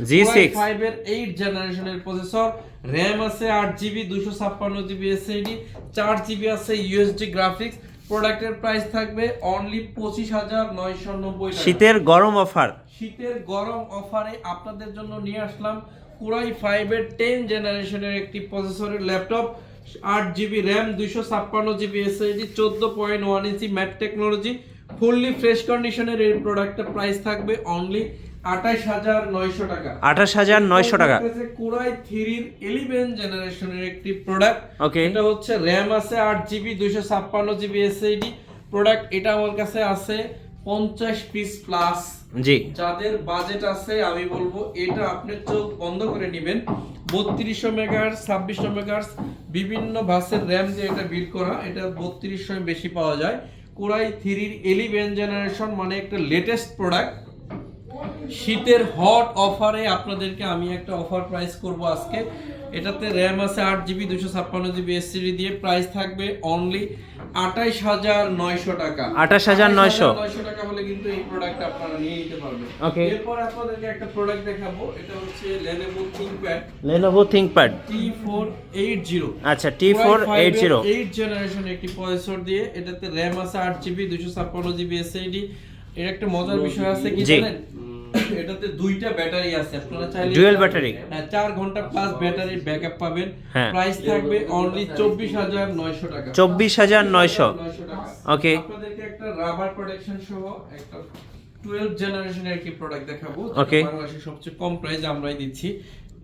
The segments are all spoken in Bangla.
G6 5 এর 8 জেনারেশনের প্রসেসর, র‍্যাম আছে 8GB 256GB SSD, 4GB আছে ইউএসডি গ্রাফিক্স। প্রোডাক্টের প্রাইস থাকবে অনলি 25,990 টাকা। শীতের গরম অফার, শীতের গরম অফারে আপনাদের জন্য নিয়ে আসলাম কোরাই 5 এর 10 জেনারেশনের একটি প্রসেসরের laptop, 8GB RAM 256GB SSD, 14.1 ইঞ্চি ম্যাট টেকনোলজি, ফুললি ফ্রেশ কন্ডিশনের এই প্রোডাক্টের প্রাইস থাকবে অনলি 28,900 টাকা। 28,900 টাকা। কোরাই 3 এর 11 জেনারেশনের একটি প্রোডাক্ট। ওকে, এটা হচ্ছে র‍্যাম আছে 8GB 256GB SSD। প্রোডাক্ট এটা আমার কাছে আছে 50 পিস প্লাস। জি, যাদের বাজেট আছে আমি বলবো এটা আপনি চোখ বন্ধ করে নেবেন। 3200 মেগাহার্টজ, 2600 মেগাহার্টজ বিভিন্ন ভার্সের র‍্যাম দিয়ে এটা বিল্ড করা। এটা 3200 বেশি পাওয়া যায়। কোরাই 3 এর 11 জেনারেশন, মানে একটা লেটেস্ট প্রোডাক্ট। শীতের হট অফারে আপনাদেরকে আমি একটা অফার প্রাইস করব আজকে। এটাতে র‍্যাম আছে 8GB 256GB SSD দিয়ে প্রাইস থাকবে অনলি 28,900 টাকা। 28,900 টাকা হলে কিন্তু এই প্রোডাক্ট আপনারা নিয়ে নিতে পারবেন। ওকে, এরপর আপনাদেরকে একটা প্রোডাক্ট দেখাবো। এটা হচ্ছে Lenovo ThinkPad Lenovo ThinkPad T480। আচ্ছা, T480 8 জেনারেশন একটি প্রসেসর দিয়ে। এটাতে র‍্যাম আছে 8GB 256GB SSD। এর একটা মজার বিষয় আছে কি জানেন, এটাতে দুইটা ব্যাটারি আছে। আপনারা চাইলে ডুয়াল ব্যাটারি, হ্যাঁ 4 ঘন্টা প্লাস ব্যাটারির ব্যাকআপ পাবেন। হ্যাঁ। প্রাইস থাকবে অনলি 24,900 টাকা। 24,900 টাকা। ওকে, আপনাদেরকে একটা রাবার প্রোটেকশন সহ একটা 12 জেনারেশনের একটি প্রোডাক্ট দেখাবো। ওকে, বাংলাদেশের সবচেয়ে কম প্রাইস আমরাই দিচ্ছি।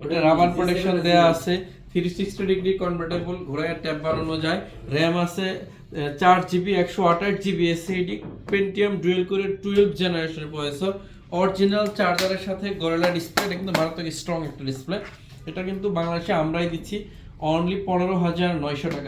এটা রাবার প্রোটেকশন দেয়া আছে, 360 ডিগ্রি কনভার্টেবল, ঘোরায় ট্যাব বানানো যায়। র‍্যাম আছে 4GB 128GB SSD, Pentium dual কোরের 12 জেনারেশনের প্রসেসর, অরিজিনাল চার্জারের সাথে গরিলা ডিসপ্লে। এটা কিন্তু মারাত্মক স্ট্রং একটা ডিসপ্লে। এটা কিন্তু বাংলাদেশে আমরাই দিচ্ছি অনলি 15,900 টাকা।